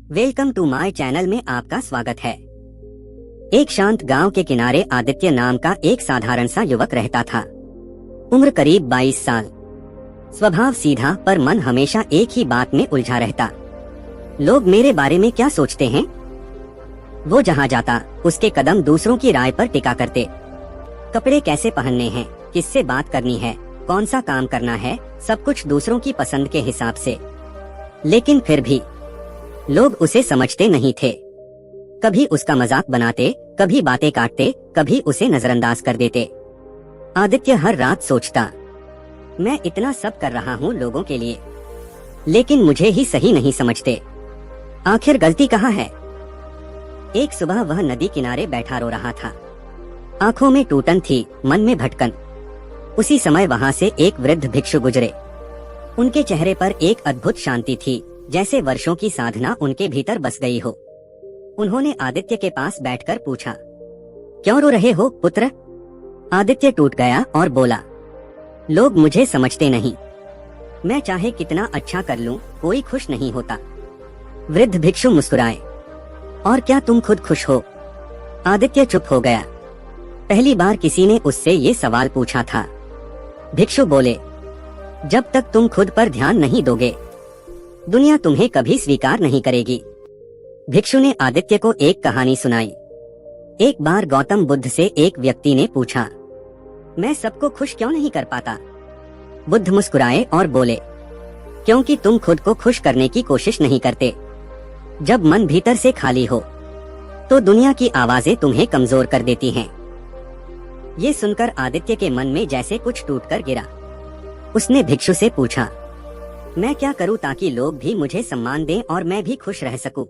Welcome to my channel में आपका स्वागत है। एक शांत गांव के किनारे आदित्य नाम का एक साधारण सा युवक रहता था। उम्र करीब 22 साल। स्वभाव सीधा, पर मन हमेशा एक ही बात में उलझा रहता। लोग मेरे बारे में क्या सोचते हैं? वो जहाँ जाता उसके कदम दूसरों की राय पर टिका करते। कपड़े कैसे पहनने हैं, किससे बात करनी है, कौन सा काम करना है, सब कुछ दूसरों की पसंद के हिसाब से। लेकिन फिर भी लोग उसे समझते नहीं थे। कभी उसका मजाक बनाते, कभी बातें काटते, कभी उसे नजरअंदाज कर देते। आदित्य हर रात सोचता, मैं इतना सब कर रहा हूँ लोगों के लिए, लेकिन मुझे ही सही नहीं समझते। आखिर गलती कहाँ है? एक सुबह वह नदी किनारे बैठा रो रहा था। आंखों में टूटन थी, मन में भटकन। उसी समय वहाँ से एक वृद्ध भिक्षु गुजरे। उनके चेहरे पर एक अद्भुत शांति थी, जैसे वर्षों की साधना उनके भीतर बस गई हो। उन्होंने आदित्य के पास बैठकर पूछा, क्यों रो रहे हो पुत्र? आदित्य टूट गया और बोला, लोग मुझे समझते नहीं। मैं चाहे कितना अच्छा कर लूं, कोई खुश नहीं होता। वृद्ध भिक्षु मुस्कुराए, और क्या तुम खुद खुश हो? आदित्य चुप हो गया। पहली बार किसी ने उससे ये सवाल पूछा था। भिक्षु बोले, जब तक तुम खुद पर ध्यान नहीं दोगे, दुनिया तुम्हें कभी स्वीकार नहीं करेगी। भिक्षु ने आदित्य को एक कहानी सुनाई। एक बार गौतम बुद्ध से एक व्यक्ति ने पूछा, मैं सबको खुश क्यों नहीं कर पाता? बुद्ध मुस्कुराए और बोले, क्योंकि तुम खुद को खुश करने की कोशिश नहीं करते। जब मन भीतर से खाली हो, तो दुनिया की आवाजें तुम्हें कमजोर कर देती हैं। ये सुनकर आदित्य के मन में जैसे कुछ टूटकर गिरा। उसने भिक्षु से पूछा, मैं क्या करूं ताकि लोग भी मुझे सम्मान दें और मैं भी खुश रह सकूं?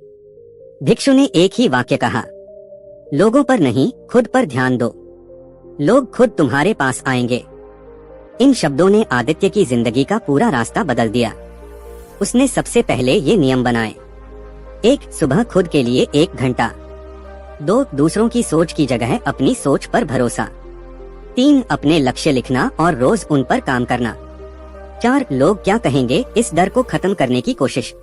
भिक्षु ने एक ही वाक्य कहा, लोगों पर नहीं, खुद पर ध्यान दो। लोग खुद तुम्हारे पास आएंगे। इन शब्दों ने आदित्य की जिंदगी का पूरा रास्ता बदल दिया। उसने सबसे पहले ये नियम बनाए। 1. सुबह खुद के लिए 1 घंटा। 2. दूसरों की सोच की जगह अपनी सोच पर भरोसा। 3. अपने लक्ष्य लिखना और रोज उन पर काम करना। 4. लोग क्या कहेंगे, इस डर को खत्म करने की कोशिश।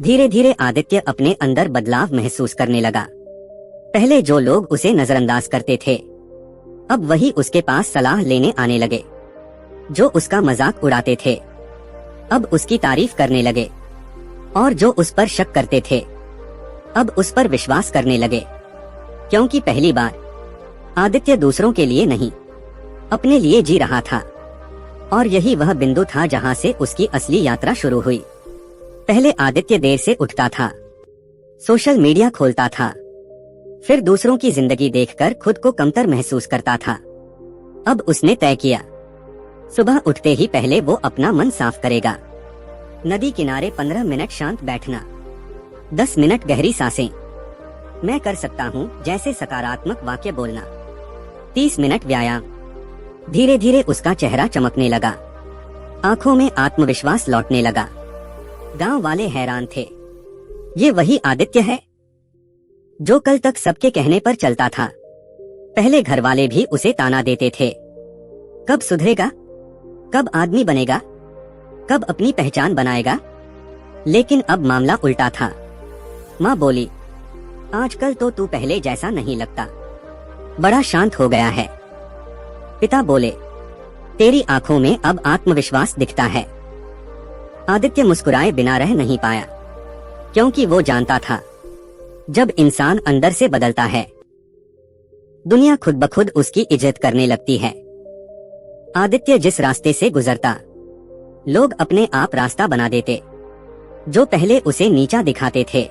धीरे धीरे आदित्य अपने अंदर बदलाव महसूस करने लगा। पहले जो लोग उसे नजरअंदाज करते थे, अब वही उसके पास सलाह लेने आने लगे। जो उसका मजाक उड़ाते थे, अब उसकी तारीफ करने लगे। और जो उस पर शक करते थे, अब उस पर विश्वास करने लगे। क्योंकि पहली बार आदित्य दूसरों के लिए नहीं, अपने लिए जी रहा था। और यही वह बिंदु था जहां से उसकी असली यात्रा शुरू हुई। पहले आदित्य देर से उठता था, सोशल मीडिया खोलता था, फिर दूसरों की जिंदगी देखकर खुद को कमतर महसूस करता था। अब उसने तय किया, सुबह उठते ही पहले वो अपना मन साफ करेगा। नदी किनारे 15 मिनट शांत बैठना, 10 मिनट गहरी सांसें, मैं कर सकता हूँ जैसे सकारात्मक वाक्य बोलना, 30 मिनट व्यायाम। धीरे धीरे उसका चेहरा चमकने लगा, आंखों में आत्मविश्वास लौटने लगा। गांव वाले हैरान थे, ये वही आदित्य है जो कल तक सबके कहने पर चलता था। पहले घर वाले भी उसे ताना देते थे, कब सुधरेगा, कब आदमी बनेगा, कब अपनी पहचान बनाएगा। लेकिन अब मामला उल्टा था। माँ बोली, आजकल तो तू पहले जैसा नहीं लगता, बड़ा शांत हो गया है। पिता बोले, तेरी आंखों में अब आत्मविश्वास दिखता है। आदित्य मुस्कुराए बिना रह नहीं पाया, क्योंकि वो जानता था, जब इंसान अंदर से बदलता है, दुनिया खुद ब खुद उसकी इज्जत करने लगती है। आदित्य जिस रास्ते से गुजरता, लोग अपने आप रास्ता बना देते। जो पहले उसे नीचा दिखाते थे,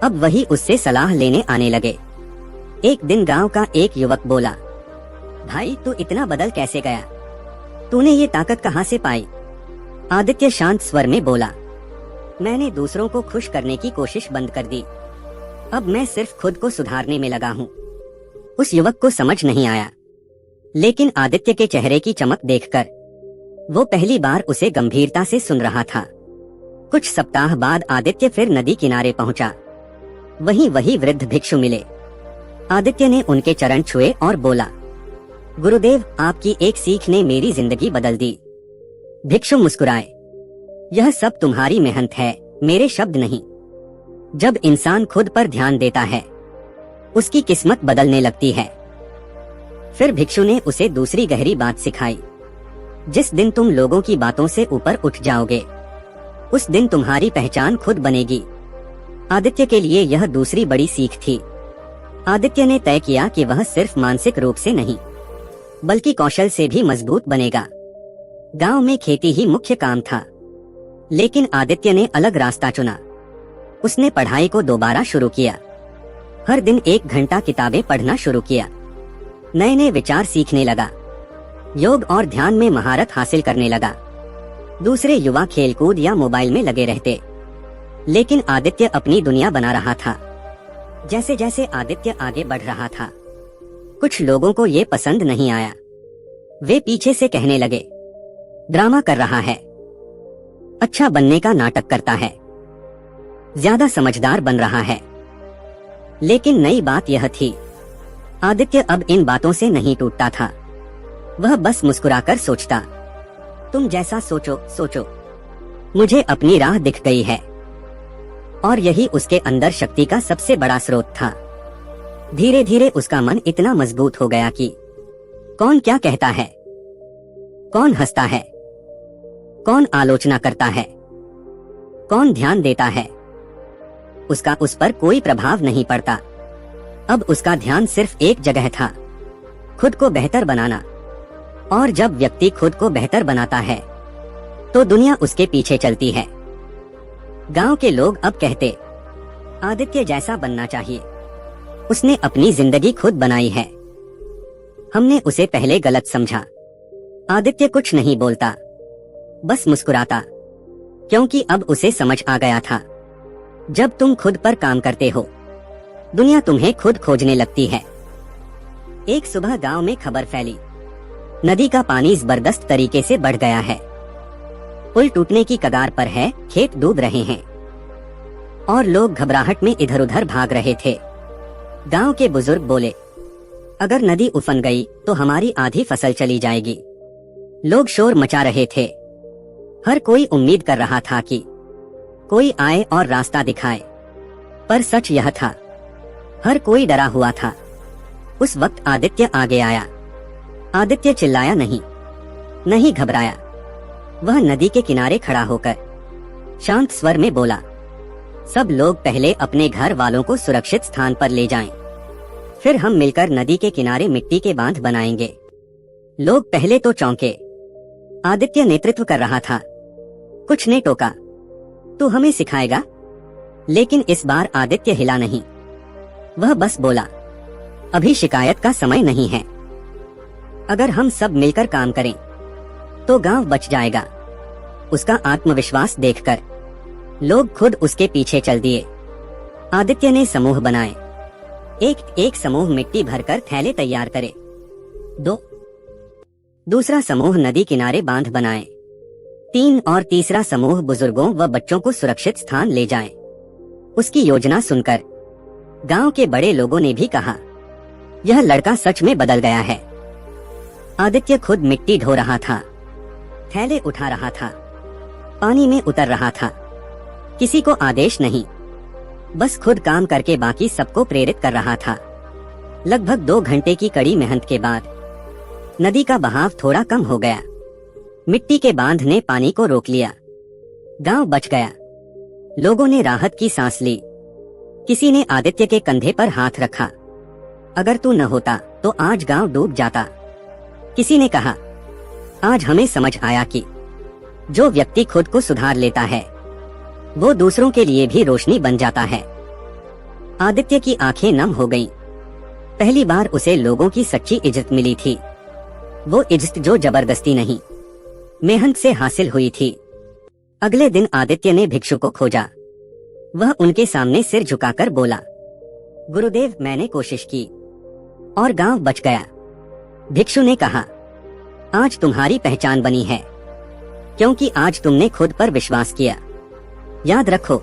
अब वही उससे सलाह लेने आने लगे। एक दिन गांव का एक युवक बोला, भाई तू इतना बदल कैसे गया? तूने ये ताकत कहाँ से पाई? आदित्य शांत स्वर में बोला, मैंने दूसरों को खुश करने की कोशिश बंद कर दी। अब मैं सिर्फ खुद को सुधारने में लगा हूँ। उस युवक को समझ नहीं आया, लेकिन आदित्य के चेहरे की चमक देखकर वो पहली बार उसे गंभीरता से सुन रहा था। कुछ सप्ताह बाद आदित्य फिर नदी किनारे पहुंचा। वही वृद्ध भिक्षु मिले। आदित्य ने उनके चरण छुए और बोला, गुरुदेव, आपकी एक सीख ने मेरी जिंदगी बदल दी। भिक्षु मुस्कुराए, यह सब तुम्हारी मेहनत है, मेरे शब्द नहीं। जब इंसान खुद पर ध्यान देता है, उसकी किस्मत बदलने लगती है। फिर भिक्षु ने उसे दूसरी गहरी बात सिखाई। जिस दिन तुम लोगों की बातों से ऊपर उठ जाओगे, उस दिन तुम्हारी पहचान खुद बनेगी। आदित्य के लिए यह दूसरी बड़ी सीख थी। आदित्य ने तय किया कि वह सिर्फ मानसिक रूप से नहीं, बल्कि कौशल से भी मजबूत बनेगा। गांव में खेती ही मुख्य काम था, लेकिन आदित्य ने अलग रास्ता चुना। उसने पढ़ाई को दोबारा शुरू किया। हर दिन 1 घंटा किताबें पढ़ना शुरू किया। नए नए विचार सीखने लगा। योग और ध्यान में महारत हासिल करने लगा। दूसरे युवा खेलकूद या मोबाइल में लगे रहते, लेकिन आदित्य अपनी दुनिया बना रहा था। जैसे जैसे आदित्य आगे बढ़ रहा था, कुछ लोगों को ये पसंद नहीं आया। वे पीछे से कहने लगे, ड्रामा कर रहा है, अच्छा बनने का नाटक करता है, ज्यादा समझदार बन रहा है। लेकिन नई बात यह थी, आदित्य अब इन बातों से नहीं टूटता था। वह बस मुस्कुराकर सोचता, तुम जैसा सोचो सोचो, मुझे अपनी राह दिख गई है। और यही उसके अंदर शक्ति का सबसे बड़ा स्रोत था। धीरे धीरे उसका मन इतना मजबूत हो गया कि कौन क्या कहता है, कौन हंसता है, कौन आलोचना करता है, कौन ध्यान देता है, उसका उस पर कोई प्रभाव नहीं पड़ता। अब उसका ध्यान सिर्फ एक जगह था, खुद को बेहतर बनाना। और जब व्यक्ति खुद को बेहतर बनाता है, तो दुनिया उसके पीछे चलती है। गांव के लोग अब कहते, आदित्य जैसा बनना चाहिए, उसने अपनी जिंदगी खुद बनाई है। हमने उसे पहले गलत समझा। आदित्य कुछ नहीं बोलता, बस मुस्कुराता, क्योंकि अब उसे समझ आ गया था, जब तुम खुद पर काम करते हो, दुनिया तुम्हें खुद खोजने लगती है। एक सुबह गांव में खबर फैली, नदी का पानी जबरदस्त तरीके से बढ़ गया है, पुल टूटने की कगार पर है, खेत डूब रहे हैं और लोग घबराहट में इधर उधर भाग रहे थे। गांव के बुजुर्ग बोले, अगर नदी उफन गई तो हमारी आधी फसल चली जाएगी। लोग शोर मचा रहे थे। हर कोई उम्मीद कर रहा था कि कोई आए और रास्ता दिखाए, पर सच यह था, हर कोई डरा हुआ था। उस वक्त आदित्य आगे आया। आदित्य चिल्लाया नहीं, नहीं घबराया। वह नदी के किनारे खड़ा होकर शांत स्वर में बोला, सब लोग पहले अपने घर वालों को सुरक्षित स्थान पर ले जाएं, फिर हम मिलकर नदी के किनारे मिट्टी के बांध बनाएंगे। लोग पहले तो चौंके। आदित्य नेतृत्व कर रहा था। कुछ ने टोका, तू हमें सिखाएगा? लेकिन इस बार आदित्य हिला नहीं। वह बस बोला, अभी शिकायत का समय नहीं है। अगर हम सब मिलकर काम करें तो गांव बच जाएगा। उसका आत्मविश्वास देखकर लोग खुद उसके पीछे चल दिए। आदित्य ने समूह बनाए। एक एक समूह मिट्टी भरकर थैले तैयार करे। दूसरा समूह नदी किनारे बांध बनाए। 3 और तीसरा समूह बुजुर्गों व बच्चों को सुरक्षित स्थान ले जाए। उसकी योजना सुनकर गांव के बड़े लोगों ने भी कहा, यह लड़का सच में बदल गया है। आदित्य खुद मिट्टी ढो रहा था, थैले उठा रहा था, पानी में उतर रहा था। किसी को आदेश नहीं, बस खुद काम करके बाकी सबको प्रेरित कर रहा था। लगभग 2 घंटे की कड़ी मेहनत के बाद नदी का बहाव थोड़ा कम हो गया। मिट्टी के बांध ने पानी को रोक लिया। गांव बच गया। लोगों ने राहत की सांस ली। किसी ने आदित्य के कंधे पर हाथ रखा, अगर तू न होता तो आज गांव डूब जाता। किसी ने कहा, आज हमें समझ आया कि जो व्यक्ति खुद को सुधार लेता है, वो दूसरों के लिए भी रोशनी बन जाता है। आदित्य की आंखें नम हो गईं। पहली बार उसे लोगों की सच्ची इज्जत मिली थी। वो इज्जत जो जबरदस्ती नहीं, मेहनत से हासिल हुई थी। अगले दिन आदित्य ने भिक्षु को खोजा। वह उनके सामने सिर झुकाकर बोला, गुरुदेव, मैंने कोशिश की और गांव बच गया। भिक्षु ने कहा, आज तुम्हारी पहचान बनी है, क्योंकि आज तुमने खुद पर विश्वास किया। याद रखो,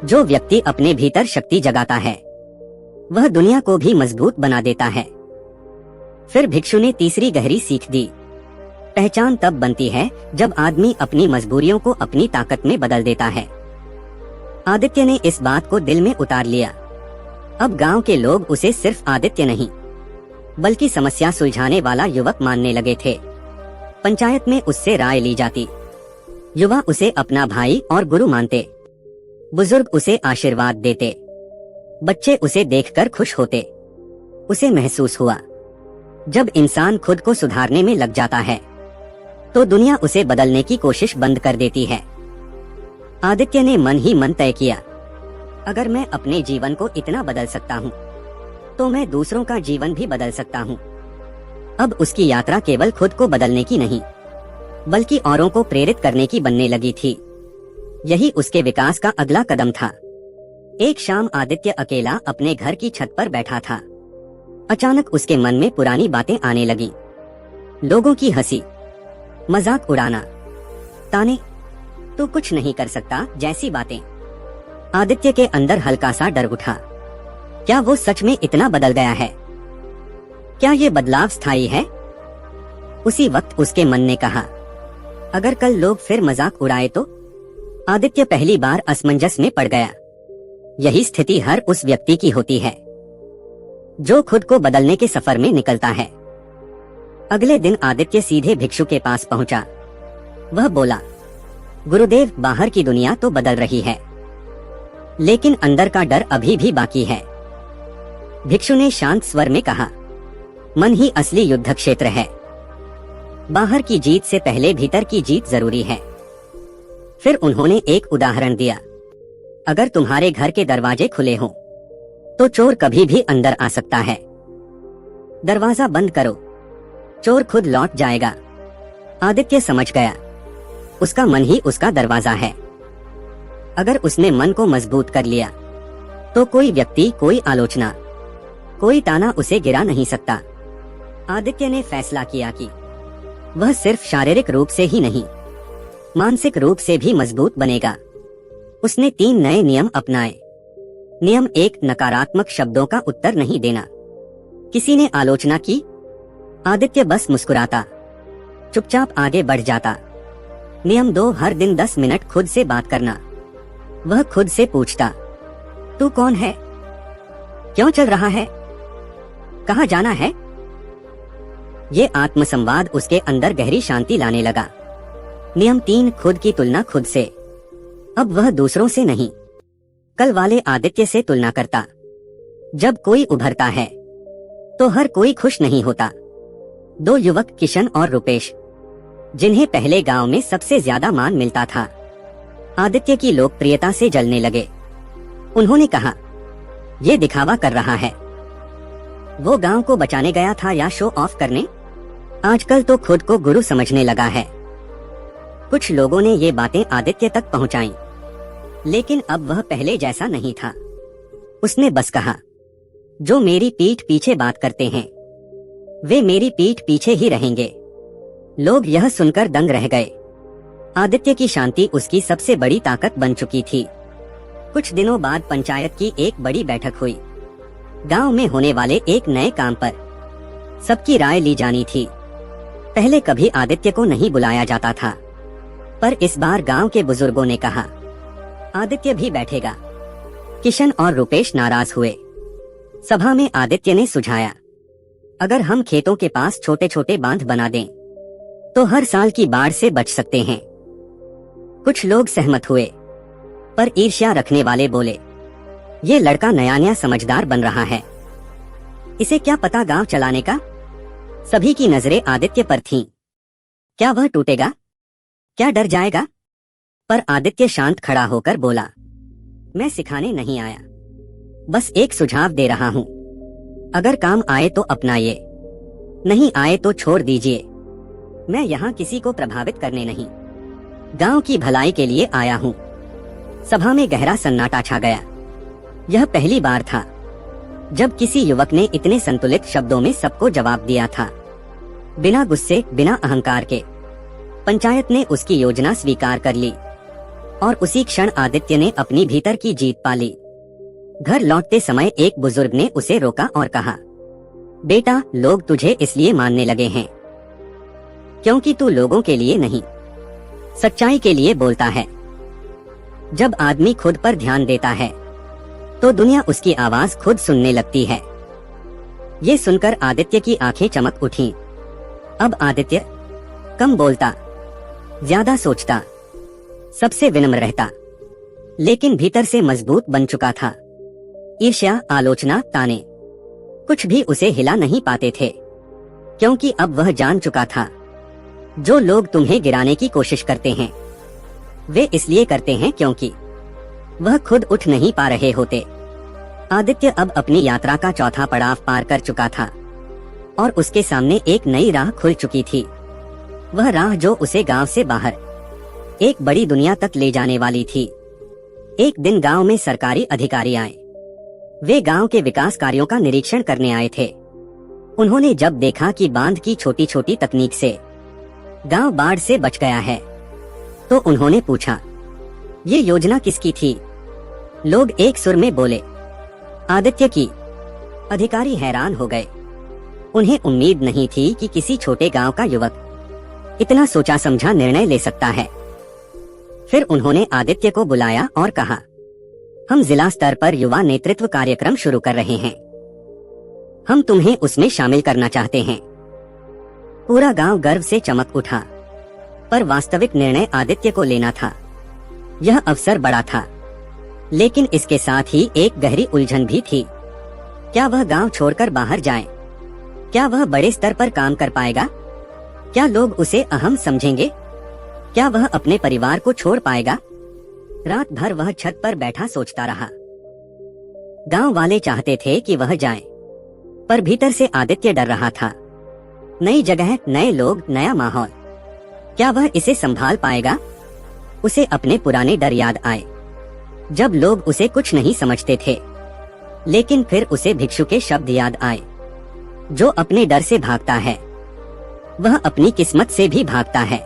जो व्यक्ति अपने भीतर शक्ति जगाता है, वह दुनिया को भी मजबूत बना देता है। फिर भिक्षु ने तीसरी गहरी सीख दी, पहचान तब बनती है जब आदमी अपनी मजबूरियों को अपनी ताकत में बदल देता है। आदित्य ने इस बात को दिल में उतार लिया। अब गांव के लोग उसे सिर्फ आदित्य नहीं बल्कि समस्या सुलझाने वाला युवक मानने लगे थे। पंचायत में उससे राय ली जाती। युवा उसे अपना भाई और गुरु मानते। बुजुर्ग उसे आशीर्वाद देते। बच्चे उसे देखकर खुश होते। उसे महसूस हुआ, जब इंसान खुद को सुधारने में लग जाता है तो दुनिया उसे बदलने की कोशिश बंद कर देती है। आदित्य ने मन ही मन तय किया, अगर मैं अपने जीवन को इतना बदल सकता हूँ तो मैं दूसरों का जीवन भी बदल सकता हूँ। अब उसकी यात्रा केवल खुद को बदलने की नहीं बल्कि औरों को प्रेरित करने की बनने लगी थी। यही उसके विकास का अगला कदम था। एक शाम आदित्य अकेला अपने घर की छत पर बैठा था। अचानक उसके मन में पुरानी बातें आने लगी। लोगों की हंसी, मजाक उड़ाना, ताने, तू कुछ नहीं कर सकता जैसी बातें। आदित्य के अंदर हल्का सा डर उठा। क्या वो सच में इतना बदल गया है? क्या ये बदलाव स्थायी है? उसी वक्त उसके मन ने कहा, अगर कल लोग फिर मजाक उड़ाए तो? आदित्य पहली बार असमंजस में पड़ गया। यही स्थिति हर उस व्यक्ति की होती है जो खुद को बदलने के सफर में निकलता है। अगले दिन आदित्य सीधे भिक्षु के पास पहुंचा। वह बोला, गुरुदेव, बाहर की दुनिया तो बदल रही है लेकिन अंदर का डर अभी भी बाकी है। भिक्षु ने शांत स्वर में कहा, मन ही असली युद्ध क्षेत्र है। बाहर की जीत से पहले भीतर की जीत जरूरी है। फिर उन्होंने एक उदाहरण दिया, अगर तुम्हारे घर के दरवाजे खुले हों तो चोर कभी भी अंदर आ सकता है। दरवाजा बंद करो, चोर खुद लौट जाएगा। आदित्य समझ गया, उसका मन ही उसका दरवाजा है। अगर उसने मन को मजबूत कर लिया तो कोई व्यक्ति, कोई आलोचना, कोई ताना उसे गिरा नहीं सकता। आदित्य ने फैसला किया कि वह सिर्फ शारीरिक रूप से ही नहीं, मानसिक रूप से भी मजबूत बनेगा। उसने 3 नए नियम अपनाए। नियम 1, नकारात्मक शब्दों का उत्तर नहीं देना। किसी ने आलोचना की, आदित्य बस मुस्कुराता, चुपचाप आगे बढ़ जाता। नियम 2, हर दिन 10 मिनट खुद से बात करना। वह खुद से पूछता, तू कौन है? क्यों चल रहा है? कहाँ जाना है? ये आत्मसंवाद उसके अंदर गहरी शांति लाने लगा। नियम 3, खुद की तुलना खुद से। अब वह दूसरों से नहीं, कल वाले आदित्य से तुलना करता। जब कोई उभरता है तो हर कोई खुश नहीं होता। 2 युवक, किशन और रुपेश, जिन्हें पहले गांव में सबसे ज्यादा मान मिलता था, आदित्य की लोकप्रियता से जलने लगे। उन्होंने कहा, ये दिखावा कर रहा है। वो गांव को बचाने गया था या शो ऑफ करने? आजकल तो खुद को गुरु समझने लगा है। कुछ लोगों ने ये बातें आदित्य तक पहुंचाईं, लेकिन अब वह पहले जैसा नहीं था। उसने बस कहा, जो मेरी पीठ पीछे बात करते हैं वे मेरी पीठ पीछे ही रहेंगे। लोग यह सुनकर दंग रह गए। आदित्य की शांति उसकी सबसे बड़ी ताकत बन चुकी थी। कुछ दिनों बाद पंचायत की एक बड़ी बैठक हुई। गांव में होने वाले एक नए काम पर सबकी राय ली जानी थी। पहले कभी आदित्य को नहीं बुलाया जाता था, पर इस बार गांव के बुजुर्गों ने कहा, आदित्य भी बैठेगा। किशन और रुपेश नाराज हुए। सभा में आदित्य ने सुझाया, अगर हम खेतों के पास छोटे छोटे बांध बना दें तो हर साल की बाढ़ से बच सकते हैं। कुछ लोग सहमत हुए, पर ईर्ष्या रखने वाले बोले, ये लड़का नया नया समझदार बन रहा है, इसे क्या पता गांव चलाने का। सभी की नजरें आदित्य पर थीं। क्या वह टूटेगा? क्या डर जाएगा? पर आदित्य शांत खड़ा होकर बोला, मैं सिखाने नहीं आया, बस एक सुझाव दे रहा हूँ। अगर काम आए तो अपनाइए, नहीं आए तो छोड़ दीजिए। मैं यहाँ किसी को प्रभावित करने नहीं, गांव की भलाई के लिए आया हूँ। सभा में गहरा सन्नाटा छा गया। यह पहली बार था जब किसी युवक ने इतने संतुलित शब्दों में सबको जवाब दिया था, बिना गुस्से, बिना अहंकार के। पंचायत ने उसकी योजना स्वीकार कर ली और उसी क्षण आदित्य ने अपनी भीतर की जीत पा ली। घर लौटते समय एक बुजुर्ग ने उसे रोका और कहा, बेटा, लोग तुझे इसलिए मानने लगे हैं क्योंकि तू लोगों के लिए नहीं, सच्चाई के लिए बोलता है। जब आदमी खुद पर ध्यान देता है तो दुनिया उसकी आवाज खुद सुनने लगती है। ये सुनकर आदित्य की आंखें चमक उठीं। अब आदित्य कम बोलता, ज्यादा सोचता, सबसे विनम्र रहता, लेकिन भीतर से मजबूत बन चुका था। ईर्ष्या, आलोचना, ताने कुछ भी उसे हिला नहीं पाते थे, क्योंकि अब वह जान चुका था जो लोग तुम्हें गिराने की कोशिश करते हैं वे इसलिए करते हैं क्योंकि वह खुद उठ नहीं पा रहे होते। आदित्य अब अपनी यात्रा का चौथा पड़ाव पार कर चुका था और उसके सामने एक नई राह खुल चुकी थी। वह राह जो उसे गांव से बाहर एक बड़ी दुनिया तक ले जाने वाली थी। एक दिन गांव में सरकारी अधिकारी आए। वे गांव के विकास कार्यों का निरीक्षण करने आए थे। उन्होंने जब देखा कि बांध की छोटी छोटी तकनीक से गांव बाढ़ से बच गया है तो उन्होंने पूछा, ये योजना किसकी थी? लोग एक सुर में बोले, आदित्य की। अधिकारी हैरान हो गए। उन्हें उम्मीद नहीं थी कि किसी छोटे गांव का युवक इतना सोचा समझा निर्णय ले सकता है। फिर उन्होंने आदित्य को बुलाया और कहा, हम जिला स्तर पर युवा नेतृत्व कार्यक्रम शुरू कर रहे हैं। हम तुम्हें उसमें शामिल करना चाहते हैं। पूरा गांव गर्व से चमक उठा, पर वास्तविक निर्णय आदित्य को लेना था। यह अवसर बड़ा था, लेकिन इसके साथ ही एक गहरी उलझन भी थी। क्या वह गांव छोड़कर बाहर जाए? क्या वह बड़े स्तर पर काम कर पाएगा? क्या लोग उसे अहम समझेंगे? क्या वह अपने परिवार को छोड़ पाएगा? रात भर वह छत पर बैठा सोचता रहा। गांव वाले चाहते थे कि वह जाए, पर भीतर से आदित्य डर रहा था। नई जगह, नए लोग, नया माहौल, क्या वह इसे संभाल पाएगा? उसे अपने पुराने डर याद आए, जब लोग उसे कुछ नहीं समझते थे। लेकिन फिर उसे भिक्षु के शब्द याद आए, जो अपने डर से भागता है वह अपनी किस्मत से भी भागता है।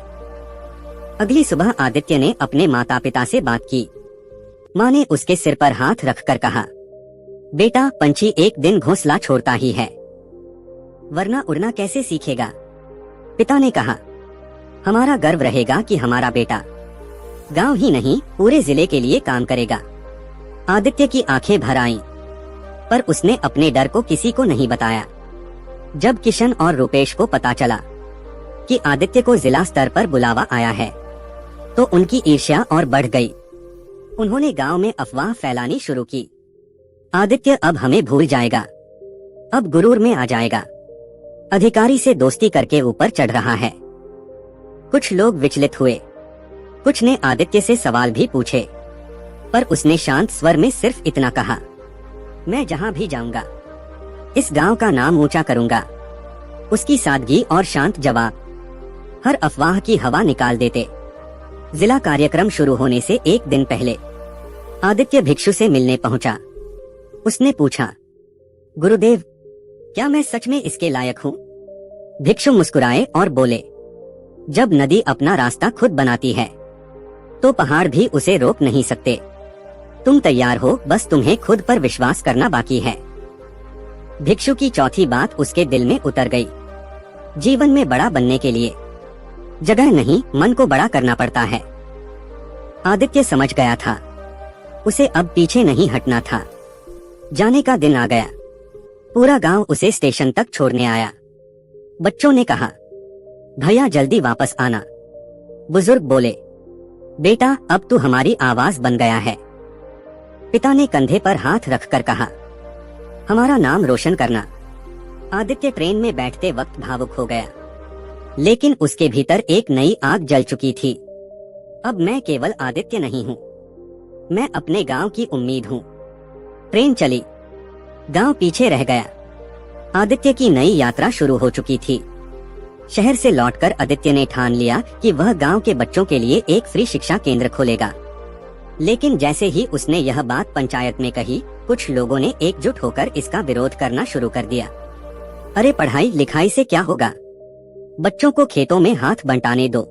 अगली सुबह आदित्य ने अपने माता पिता से बात की। माँ ने उसके सिर पर हाथ रखकर कहा, बेटा, पंछी एक दिन घोंसला छोड़ता ही है, वरना उड़ना कैसे सीखेगा? पिता ने कहा, हमारा गर्व रहेगा कि हमारा बेटा गांव ही नहीं पूरे जिले के लिए काम करेगा। आदित्य की आंखें भर आईं, पर उसने अपने डर को किसी को नहीं बताया। जब किशन और रूपेश को पता चला कि आदित्य को जिला स्तर पर बुलावा आया है, तो उनकी ईर्ष्या और बढ़ गई। उन्होंने गांव में अफवाह फैलानी शुरू की। आदित्य अब हमें भूल जाएगा, अब गुरूर में आ जाएगा, अधिकारी से दोस्ती करके ऊपर चढ़ रहा है। कुछ लोग विचलित हुए, कुछ ने आदित्य से सवाल भी पूछे, पर उसने शांत स्वर में सिर्फ इतना कहा, मैं जहां भी जाऊंगा इस गांव का नाम ऊंचा करूंगा। उसकी सादगी और शांत जवाब हर अफवाह की हवा निकाल देते। जिला कार्यक्रम शुरू होने से एक दिन पहले आदित्य भिक्षु से मिलने पहुंचा। उसने पूछा, गुरुदेव, क्या मैं सच में इसके लायक हूँ? भिक्षु मुस्कुराए और बोले, जब नदी अपना रास्ता खुद बनाती है तो पहाड़ भी उसे रोक नहीं सकते। तुम तैयार हो, बस तुम्हें खुद पर विश्वास करना बाकी है। भिक्षु की चौथी बात उसके दिल में उतर गई। जीवन में बड़ा बनने के लिए जगह नहीं, मन को बड़ा करना पड़ता है। आदित्य समझ गया था, उसे अब पीछे नहीं हटना था। जाने का दिन आ गया। पूरा गांव उसे स्टेशन तक छोड़ने आया। बच्चों ने कहा, भैया जल्दी वापस आना। बुजुर्ग बोले, बेटा अब तू हमारी आवाज बन गया है। पिता ने कंधे पर हाथ रखकर कहा, हमारा नाम रोशन करना। आदित्य ट्रेन में बैठते वक्त भावुक हो गया, लेकिन उसके भीतर एक नई आग जल चुकी थी। अब मैं केवल आदित्य नहीं हूँ, मैं अपने गांव की उम्मीद हूँ। ट्रेन चली, गांव पीछे रह गया। आदित्य की नई यात्रा शुरू हो चुकी थी। शहर से लौटकर आदित्य ने ठान लिया कि वह गांव के बच्चों के लिए एक फ्री शिक्षा केंद्र खोलेगा। लेकिन जैसे ही उसने यह बात पंचायत में कही, कुछ लोगों ने एकजुट होकर इसका विरोध करना शुरू कर दिया। अरे पढ़ाई लिखाई से क्या होगा, बच्चों को खेतों में हाथ बंटाने दो।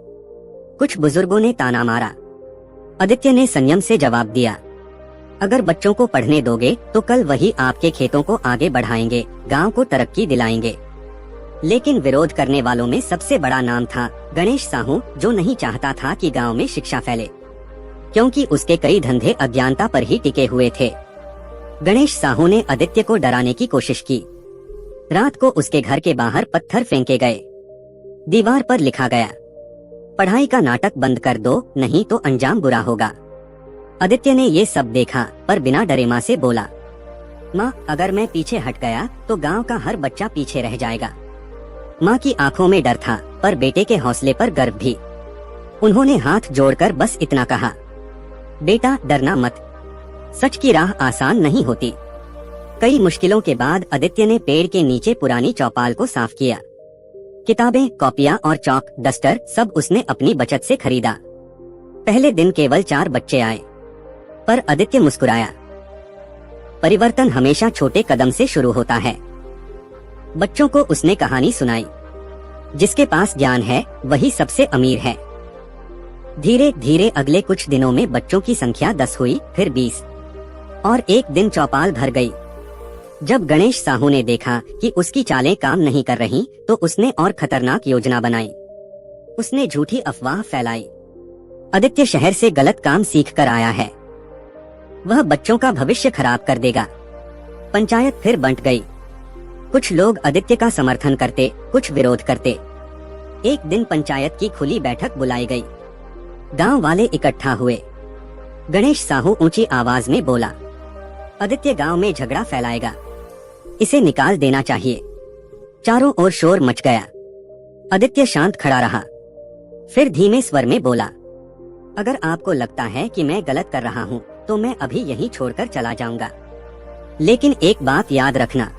कुछ बुजुर्गों ने ताना मारा। आदित्य ने संयम से जवाब दिया, अगर बच्चों को पढ़ने दोगे तो कल वही आपके खेतों को आगे बढ़ाएंगे, गांव को तरक्की दिलाएंगे। लेकिन विरोध करने वालों में सबसे बड़ा नाम था गणेश साहू, जो नहीं चाहता था कि गांव में शिक्षा फैले। क्योंकि उसके कई धंधे अज्ञानता पर ही टिके हुए थे। गणेश साहू ने आदित्य को डराने की कोशिश की। रात को उसके घर के बाहर पत्थर फेंके गए। दीवार पर लिखा गया, पढ़ाई का नाटक बंद कर दो, नहीं तो अंजाम बुरा होगा। आदित्य ने ये सब देखा पर बिना डरे माँ से बोला, माँ अगर मैं पीछे हट गया तो गांव का हर बच्चा पीछे रह जाएगा। माँ की आंखों में डर था पर बेटे के हौसले पर गर्व भी। उन्होंने हाथ जोड़कर बस इतना कहा, बेटा डरना मत, सच की राह आसान नहीं होती। कई मुश्किलों के बाद आदित्य ने पेड़ के नीचे पुरानी चौपाल को साफ किया। किताबें, कॉपियां और चौक, डस्टर सब उसने अपनी बचत से खरीदा। पहले दिन केवल 4 बच्चे आए, पर आदित्य मुस्कुराया। परिवर्तन हमेशा छोटे कदम से शुरू होता है। बच्चों को उसने कहानी सुनाई, जिसके पास ज्ञान है वही सबसे अमीर है। धीरे धीरे अगले कुछ दिनों में बच्चों की संख्या 10 हुई, फिर 20 और एक दिन चौपाल भर गई। जब गणेश साहू ने देखा कि उसकी चालें काम नहीं कर रहीं, तो उसने और खतरनाक योजना बनाई। उसने झूठी अफवाह फैलाई, आदित्य शहर से गलत काम सीख कर आया है, वह बच्चों का भविष्य खराब कर देगा। पंचायत फिर बंट गई। कुछ लोग आदित्य का समर्थन करते, कुछ विरोध करते। एक दिन पंचायत की खुली बैठक बुलाई गई। गांव वाले इकट्ठा हुए। गणेश साहू ऊंची आवाज में बोला, आदित्य गांव में झगड़ा फैलाएगा, इसे निकाल देना चाहिए। चारों ओर शोर मच गया। आदित्य शांत खड़ा रहा, फिर धीमे स्वर में बोला, अगर आपको लगता है कि मैं गलत कर रहा हूँ तो मैं अभी यहीं छोड़कर चला जाऊंगा। लेकिन एक बात याद रखना,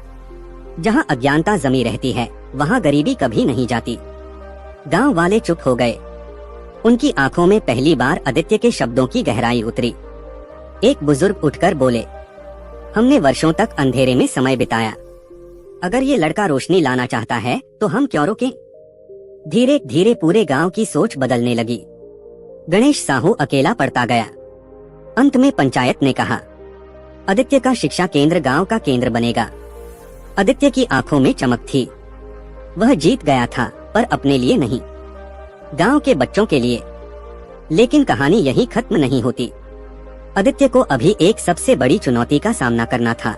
जहाँ अज्ञानता जमी रहती है वहाँ गरीबी कभी नहीं जाती। गांव वाले चुप हो गए। उनकी आंखों में पहली बार आदित्य के शब्दों की गहराई उतरी। एक बुजुर्ग उठकर बोले, हमने वर्षों तक अंधेरे में समय बिताया, अगर ये लड़का रोशनी लाना चाहता है तो हम क्यों रोकें? धीरे धीरे पूरे गांव की सोच बदलने लगी। गणेश साहू अकेला पड़ता गया। अंत में पंचायत ने कहा, आदित्य का शिक्षा केंद्र गांव का केंद्र बनेगा। आदित्य की आंखों में चमक थी। वह जीत गया था, पर अपने लिए नहीं, गांव के बच्चों के लिए। लेकिन कहानी यहीं खत्म नहीं होती। आदित्य को अभी एक सबसे बड़ी चुनौती का सामना करना था।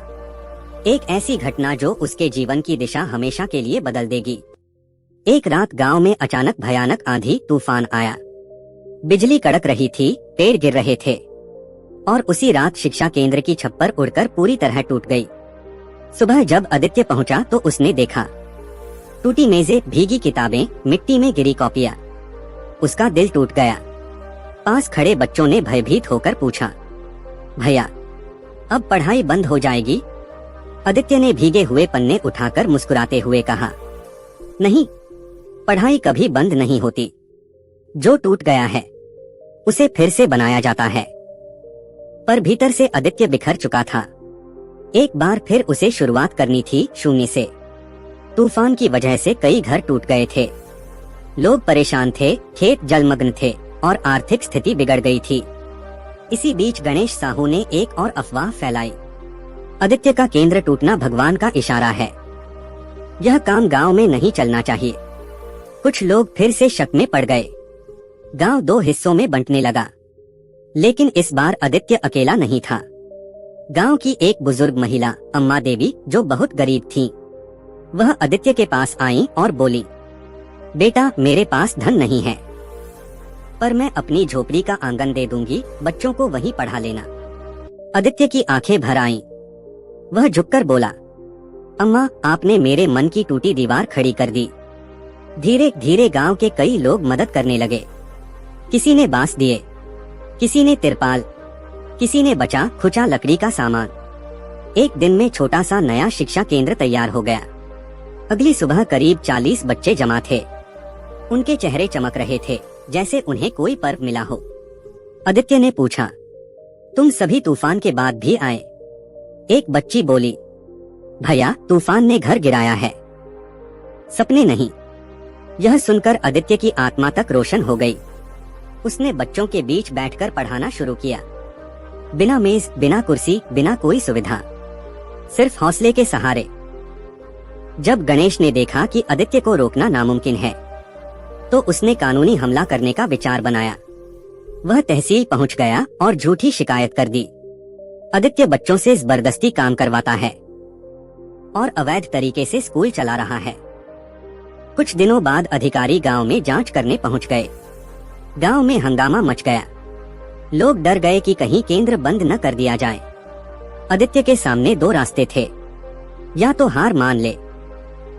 एक ऐसी घटना जो उसके जीवन की दिशा हमेशा के लिए बदल देगी। एक रात गांव में अचानक भयानक आंधी तूफान आया। बिजली कड़क रही थी, पेड़ गिर रहे थे और उसी रात शिक्षा केंद्र की छप्पर उड़कर पूरी तरह टूट गई। सुबह जब आदित्य पहुंचा तो उसने देखा, टूटी मेजें, भीगी किताबें, मिट्टी में गिरी कॉपियां। उसका दिल टूट गया। पास खड़े बच्चों ने भयभीत होकर पूछा, भैया अब पढ़ाई बंद हो जाएगी? आदित्य ने भीगे हुए पन्ने उठाकर मुस्कुराते हुए कहा, नहीं, पढ़ाई कभी बंद नहीं होती। जो टूट गया है उसे फिर से बनाया जाता है। पर भीतर से आदित्य बिखर चुका था। एक बार फिर उसे शुरुआत करनी थी शून्य से। तूफान की वजह से कई घर टूट गए थे, लोग परेशान थे, खेत जलमग्न थे और आर्थिक स्थिति बिगड़ गई थी। इसी बीच गणेश साहू ने एक और अफवाह फैलाई, आदित्य का केंद्र टूटना भगवान का इशारा है, यह काम गांव में नहीं चलना चाहिए। कुछ लोग फिर से शक में पड़ गए। गांव 2 हिस्सों में बंटने लगा। लेकिन इस बार आदित्य अकेला नहीं था। गांव की एक बुजुर्ग महिला, अम्मा देवी, जो बहुत गरीब थीं, वह आदित्य के पास आई और बोली, बेटा मेरे पास धन नहीं है, पर मैं अपनी झोपड़ी का आंगन दे दूंगी, बच्चों को वहीं पढ़ा लेना। आदित्य की आंखें भर आईं। वह झुककर बोला, अम्मा आपने मेरे मन की टूटी दीवार खड़ी कर दी। धीरे धीरे गांव के कई लोग मदद करने लगे। किसी ने बांस दिए, किसी ने तिरपाल, किसी ने बचा खुचा लकड़ी का सामान। एक दिन में छोटा सा नया शिक्षा केंद्र तैयार हो गया। अगली सुबह करीब 40 बच्चे जमा थे। उनके चेहरे चमक रहे थे जैसे उन्हें कोई पर्व मिला हो। आदित्य ने पूछा, तुम सभी तूफान के बाद भी आए? एक बच्ची बोली, भैया तूफान ने घर गिराया है, सपने नहीं। यह सुनकर आदित्य की आत्मा तक रोशन हो गई। उसने बच्चों के बीच बैठकर पढ़ाना शुरू किया। बिना मेज, बिना कुर्सी, बिना कोई सुविधा, सिर्फ हौसले के सहारे। जब गणेश ने देखा कि आदित्य को रोकना नामुमकिन है, तो उसने कानूनी हमला करने का विचार बनाया। वह तहसील पहुंच गया और झूठी शिकायत कर दी। आदित्य बच्चों से जबरदस्ती काम करवाता है और अवैध तरीके से स्कूल चला रहा है। कुछ दिनों बाद अधिकारी गांव में जांच करने पहुंच गए। गांव में हंगामा मच गया। लोग डर गए कि कहीं केंद्र बंद न कर दिया जाए। आदित्य के सामने दो रास्ते थे, या तो हार मान ले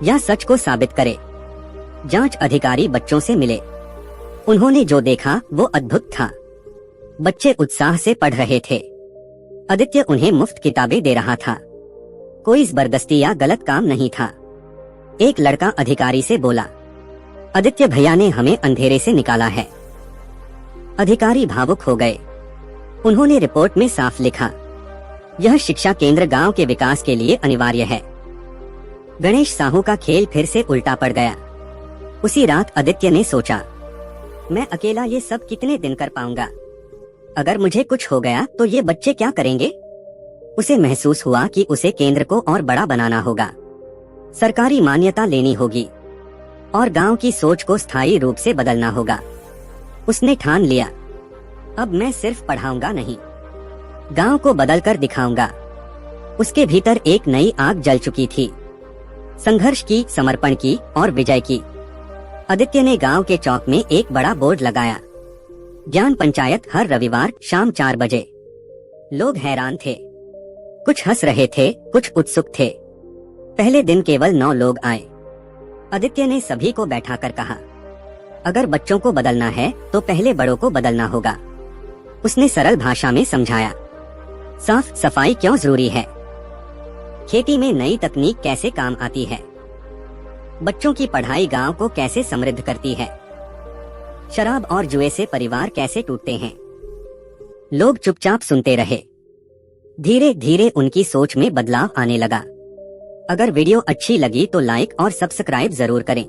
या सच को साबित करे। जांच अधिकारी बच्चों से मिले। उन्होंने जो देखा वो अद्भुत था। बच्चे उत्साह से पढ़ रहे थे। आदित्य उन्हें मुफ्त किताबें दे रहा था। कोई जबरदस्ती या गलत काम नहीं था। एक लड़का अधिकारी से बोला, आदित्य भैया ने हमें अंधेरे से निकाला है। अधिकारी भावुक हो गए। उन्होंने रिपोर्ट में साफ लिखा, यह शिक्षा केंद्र गांव के विकास के लिए अनिवार्य है। गणेश साहू का खेल फिर से उल्टा पड़ गया। उसी रात आदित्य ने सोचा, मैं अकेला ये सब कितने दिन कर पाऊंगा? अगर मुझे कुछ हो गया तो ये बच्चे क्या करेंगे? उसे महसूस हुआ कि उसे केंद्र को और बड़ा बनाना होगा, सरकारी मान्यता लेनी होगी और गांव की सोच को स्थायी रूप से बदलना होगा। उसने ठान लिया, अब मैं सिर्फ पढ़ाऊंगा नहीं, गांव को बदलकर दिखाऊंगा। उसके भीतर एक नई आग जल चुकी थी, संघर्ष की, समर्पण की और विजय की। आदित्य ने गांव के चौक में एक बड़ा बोर्ड लगाया, ज्ञान पंचायत, हर रविवार शाम 4 बजे। लोग हैरान थे, कुछ हंस रहे थे, कुछ उत्सुक थे। पहले दिन केवल 9 लोग आए। आदित्य ने सभी को बैठाकर कहा, अगर बच्चों को बदलना है तो पहले बड़ों को बदलना होगा। उसने सरल भाषा में समझाया, साफ सफाई क्यों जरूरी है, खेती में नई तकनीक कैसे काम आती है, बच्चों की पढ़ाई गांव को कैसे समृद्ध करती है, शराब और जुए से परिवार कैसे टूटते हैं। लोग चुपचाप सुनते रहे। धीरे धीरे उनकी सोच में बदलाव आने लगा। अगर वीडियो अच्छी लगी तो लाइक और सब्सक्राइब जरूर करें।